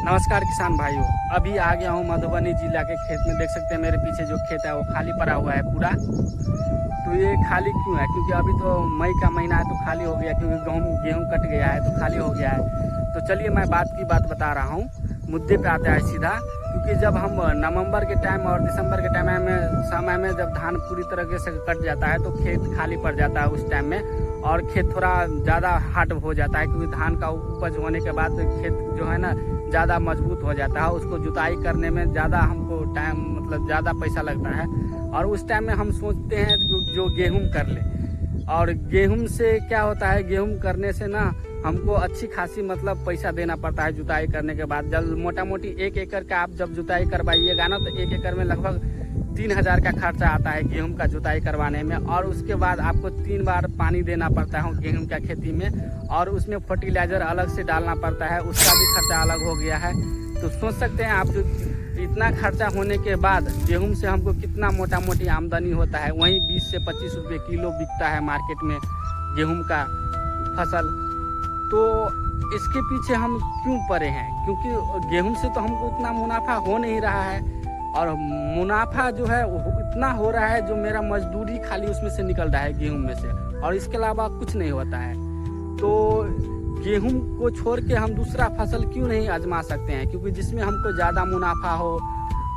नमस्कार किसान भाइयों, अभी आ गया हूँ मधुबनी जिला के खेत में। देख सकते हैं मेरे पीछे जो खेत है वो खाली पड़ा हुआ है पूरा। तो ये खाली क्यों है? क्योंकि अभी तो मई का महीना है तो खाली हो गया, क्योंकि गेहूँ कट गया है तो खाली हो गया है। तो चलिए मैं बात की बात बता रहा हूँ, मुद्दे पे आता है सीधा। क्योंकि जब हम नवंबर के टाइम और दिसंबर के टाइम में समय में जब धान पूरी तरीके से कट जाता है तो खेत खाली पड़ जाता है उस टाइम में, और खेत थोड़ा ज़्यादा हार्ड हो जाता है। क्योंकि धान का उपज होने के बाद खेत जो है ना ज़्यादा मजबूत हो जाता है। उसको जुताई करने में ज़्यादा हमको टाइम मतलब ज़्यादा पैसा लगता है। और उस टाइम में हम सोचते हैं जो गेहूं कर ले, और गेहूं से क्या होता है, गेहूं करने से ना हमको अच्छी खासी मतलब पैसा देना पड़ता है जुताई करने के बाद। जब मोटा मोटी 1 एकड़ का आप जब जुताई करवाइएगा ना तो 1 एकड़ में लगभग 3000 का खर्चा आता है गेहूं का जुताई करवाने में। और उसके बाद आपको 3 बार पानी देना पड़ता है गेहूं का खेती में, और उसमें फर्टिलाइजर अलग से डालना पड़ता है, उसका भी खर्चा अलग हो गया है। तो सोच सकते हैं आप जो इतना खर्चा होने के बाद गेहूं से हमको कितना मोटा मोटी आमदनी होता है। वहीं 20 से 25 रुपये किलो बिकता है मार्केट में गेहूं का फसल। तो इसके पीछे हम क्यों पड़े हैं? क्योंकि गेहूं से तो हमको उतना मुनाफा हो नहीं रहा है, और मुनाफा जो है इतना हो रहा है जो मेरा मजदूरी खाली उसमें से निकल रहा है गेहूं में से, और इसके अलावा कुछ नहीं होता है। तो गेहूं को छोड़ के हम दूसरा फसल क्यों नहीं आजमा सकते हैं? क्योंकि जिसमें हमको ज़्यादा मुनाफा हो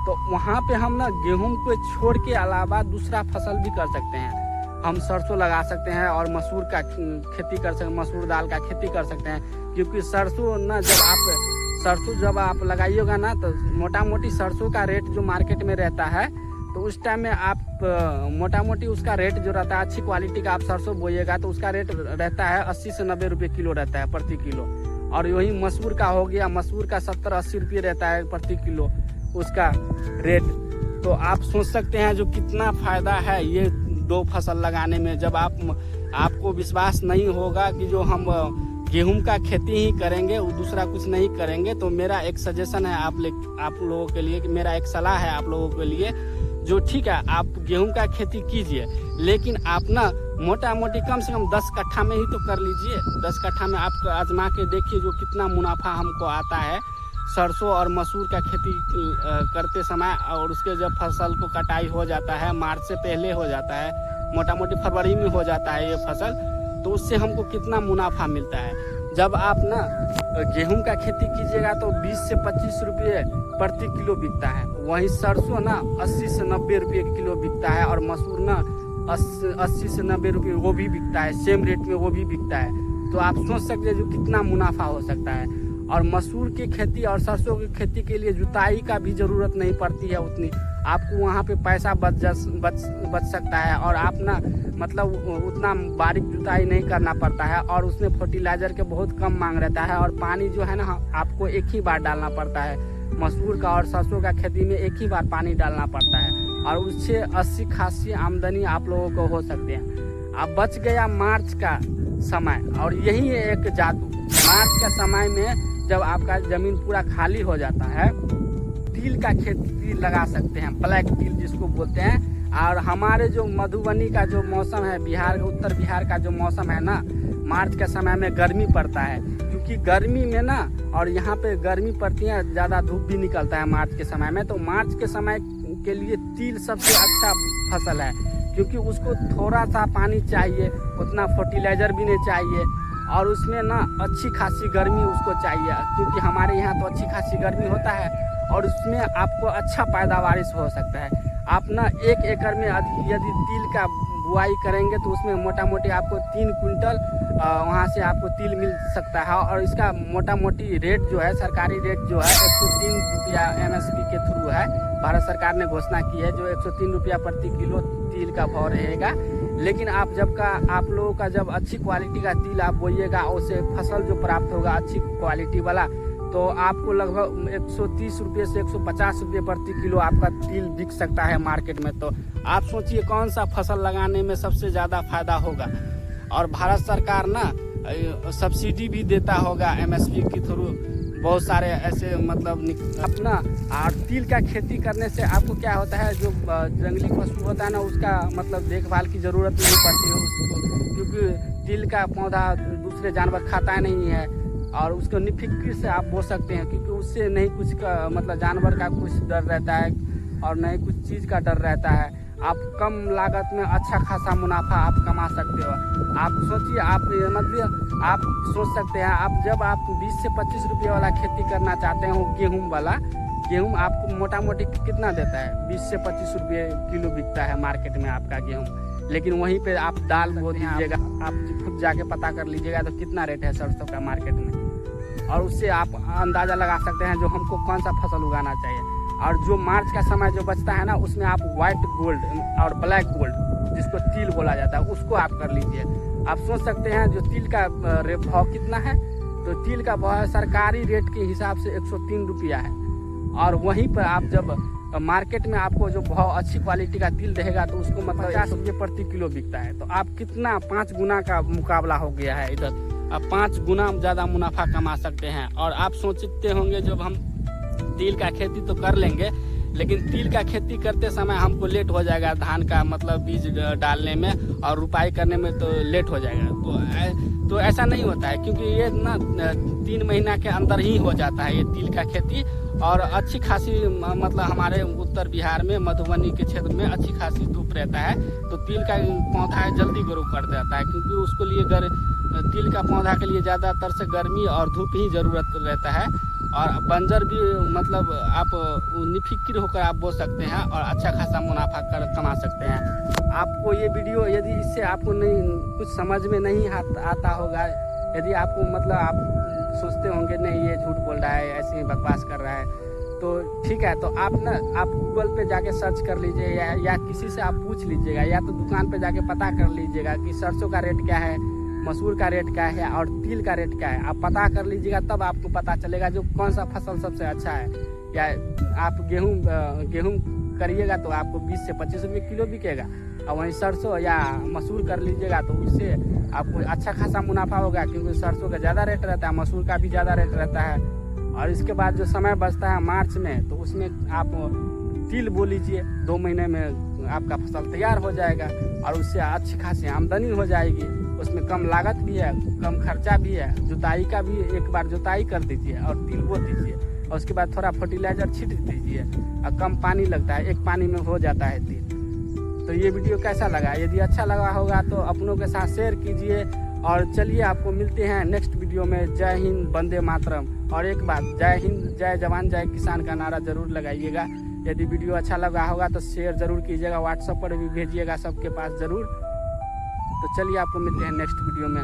तो वहाँ पे हम ना गेहूं को छोड़ के अलावा दूसरा फसल भी कर सकते हैं। हम सरसों लगा सकते हैं और मसूर का खेती कर सकते हैं, मसूर दाल का खेती कर सकते हैं। क्योंकि सरसों ना जब आप लगाइएगा ना तो मोटा मोटी सरसों का रेट जो मार्केट में रहता है तो उस टाइम में आप मोटा मोटी उसका रेट जो रहता है, अच्छी क्वालिटी का आप सरसों बोइएगा तो उसका रेट रहता है 80 से 90 रुपये किलो रहता है प्रति किलो। और वही मसूर का हो गया, मसूर का 70-80 रुपये रहता है प्रति किलो उसका रेट। तो आप सोच सकते हैं जो कितना फ़ायदा है ये 2 फसल लगाने में। जब आपको विश्वास नहीं होगा कि जो हम गेहूं का खेती ही करेंगे, वो दूसरा कुछ नहीं करेंगे, तो मेरा एक सजेशन है आप लोगों के लिए, कि मेरा एक सलाह है आप लोगों के लिए, जो ठीक है आप गेहूं का खेती कीजिए, लेकिन आप ना मोटा मोटी कम से कम 10 कट्ठा में ही तो कर लीजिए। 10 कट्ठा में आप आजमा के देखिए जो कितना मुनाफा हमको आता है सरसों और मसूर का खेती करते समय। और उसके जब फसल को कटाई हो जाता है, मार्च से पहले हो जाता है, मोटा मोटी फरवरी में हो जाता है ये फसल, तो उससे हमको कितना मुनाफा मिलता है। जब आप ना गेहूं का खेती कीजिएगा तो 20 से 25 रुपये प्रति किलो बिकता है। वहीं सरसों ना 80 से 90 रुपये किलो बिकता है, और मसूर ना 80 से 90 रुपये वो भी बिकता है, सेम रेट में वो भी बिकता है। तो आप सोच सकते हैं जो कितना मुनाफा हो सकता है। और मसूर की खेती और सरसों की खेती के लिए जुताई का भी ज़रूरत नहीं पड़ती है उतनी, आपको वहाँ पे पैसा बच सकता है। और आप ना मतलब उतना बारीक जुताई नहीं करना पड़ता है, और उसमें फर्टिलाइजर के बहुत कम मांग रहता है, और पानी जो है ना आपको एक ही बार डालना पड़ता है। मसूर का और सरसों का खेती में एक ही बार पानी डालना पड़ता है, और उससे अच्छी खासी आमदनी आप लोगों को हो सकते हैं। अब बच गया मार्च का समय, और यही है एक जादू। मार्च का समय में जब आपका ज़मीन पूरा खाली हो जाता है, तिल का खेती लगा सकते हैं, ब्लैक तिल जिसको बोलते हैं। और हमारे जो मधुबनी का जो मौसम है, उत्तर बिहार का जो मौसम है ना, मार्च के समय में गर्मी पड़ता है। क्योंकि गर्मी में ना, और यहाँ पे गर्मी पड़ती है, ज़्यादा धूप भी निकलता है मार्च के समय में। तो मार्च के समय के लिए तिल सबसे अच्छा फसल है, क्योंकि उसको थोड़ा सा पानी चाहिए, उतना फर्टिलाइजर भी नहीं चाहिए, और उसमें ना अच्छी खासी गर्मी उसको चाहिए। क्योंकि हमारे यहाँ तो अच्छी खासी गर्मी होता है, और उसमें आपको अच्छा पैदावार हो सकता है। आप ना 1 एकड़ में यदि तिल का बुआई करेंगे तो उसमें मोटा मोटी आपको 3 कुंटल वहाँ से आपको तिल मिल सकता है। और इसका मोटा मोटी रेट जो है, सरकारी रेट जो है 103 रुपया MSP के थ्रू है, भारत सरकार ने घोषणा की है, जो 103 रुपया प्रति किलो तिल का भाव रहेगा। लेकिन आप लोगों का जब अच्छी क्वालिटी का तिल आप बोइएगा, उससे फसल जो प्राप्त होगा अच्छी क्वालिटी वाला, तो आपको लगभग 130 रुपये से 150 रुपये प्रति किलो आपका तिल बिक सकता है मार्केट में। तो आप सोचिए कौन सा फसल लगाने में सबसे ज़्यादा फायदा होगा। और भारत सरकार ना सब्सिडी भी देता होगा MSP के थ्रू, बहुत सारे ऐसे मतलब अपना। और तिल का खेती करने से आपको क्या होता है, जो जंगली पशु होता है ना, उसका मतलब देखभाल की ज़रूरत नहीं पड़ती है उसको, क्योंकि तिल का पौधा दूसरे जानवर खाता नहीं है। और उसको निफिक्र से आप बो सकते हैं, क्योंकि उससे नहीं कुछ का मतलब जानवर का कुछ डर रहता है और नहीं कुछ चीज़ का डर रहता है। आप कम लागत में अच्छा खासा मुनाफा आप कमा सकते हो। आप सोचिए, आप मतलब आप सोच सकते हैं, आप जब आप 20 से 25 रुपये वाला खेती करना चाहते हो गेहूँ वाला, गेहूँ आपको मोटा मोटी कितना देता है, 20 से 25 रुपये किलो बिकता है मार्केट में आपका गेहूँ। लेकिन वहीं पे आप दाल बो दीजिएगा, आप खुद जाके पता कर लीजिएगा तो कितना रेट है सरसों का मार्केट में, और उससे आप अंदाज़ा लगा सकते हैं जो हमको कौन सा फसल उगाना चाहिए। और जो मार्च का समय जो बचता है ना, उसमें आप वाइट गोल्ड और ब्लैक गोल्ड जिसको तिल बोला जाता है उसको आप कर लीजिए। आप सोच सकते हैं जो तिल का भाव कितना है, तो तिल का भाव सरकारी रेट के हिसाब से 103 रुपया है। और वहीं पर आप जब मार्केट में आपको जो भाव अच्छी क्वालिटी का तिल रहेगा तो उसको मतलब 50 रुपये प्रति किलो बिकता है। तो आप कितना 5 गुना का मुकाबला हो गया है इधर, आप 5 गुना ज़्यादा मुनाफा कमा सकते हैं। और आप सोचते होंगे जब हम तिल का खेती तो कर लेंगे, लेकिन तिल का खेती करते समय हमको लेट हो जाएगा, धान का मतलब बीज डालने में और रुपाई करने में तो लेट हो जाएगा। तो ऐसा नहीं होता है, क्योंकि ये ना 3 महीना के अंदर ही हो जाता है ये तिल का खेती। और अच्छी खासी मतलब हमारे उत्तर बिहार में मधुबनी के क्षेत्र में अच्छी खासी धूप रहता है, तो तिल का पौधा है जल्दी ग्रो कर देता है, क्योंकि उसको लिए तिल का पौधा के लिए ज़्यादातर से गर्मी और धूप ही ज़रूरत रहता है। और बंजर भी मतलब आप निफिक्र होकर आप बो सकते हैं और अच्छा खासा मुनाफा कमा सकते हैं। आपको ये वीडियो यदि इससे आपको नहीं कुछ समझ में नहीं आता होगा, यदि आपको मतलब आप सोचते होंगे नहीं ये झूठ बोल रहा है, ऐसे ही बकवास कर रहा है, तो ठीक है, तो आप गूगल पे जाके सर्च कर लीजिए या किसी से आप पूछ लीजिएगा, या तो दुकान पे जाके पता कर लीजिएगा कि सरसों का रेट क्या है, मसूर का रेट क्या है और तिल का रेट क्या है। आप पता कर लीजिएगा, तब आपको पता चलेगा जो कौन सा फसल सबसे अच्छा है। या आप गेहूँ करिएगा तो आपको 20 से 25 रुपये किलो बिकेगा, और वहीं सरसों या मसूर कर लीजिएगा तो उससे आपको अच्छा खासा मुनाफा होगा, क्योंकि सरसों का ज़्यादा रेट रहता है, मसूर का भी ज़्यादा रेट रहता है। और इसके बाद जो समय बचता है मार्च में, तो उसमें आप तिल बो लीजिए, 2 महीने में आपका फसल तैयार हो जाएगा और उससे अच्छी खासी आमदनी हो जाएगी। उसमें कम लागत भी है, कम खर्चा भी है, जुताई का भी एक बार जुताई कर दीजिए और तिल बो दीजिए, और उसके बाद थोड़ा फर्टिलाइजर छीट दीजिए और कम पानी लगता है, एक पानी में हो जाता है तिल। तो ये वीडियो कैसा लगा? यदि अच्छा लगा होगा तो अपनों के साथ शेयर कीजिए। और चलिए आपको मिलते हैं नेक्स्ट वीडियो में। जय हिंद, वंदे मातरम। और एक बात, जय हिंद, जय जवान, जय किसान का नारा जरूर लगाइएगा। यदि वीडियो अच्छा लगा होगा तो शेयर ज़रूर कीजिएगा, व्हाट्सएप पर भी भेजिएगा सबके पास ज़रूर। तो चलिए आपको मिलते हैं नेक्स्ट वीडियो में।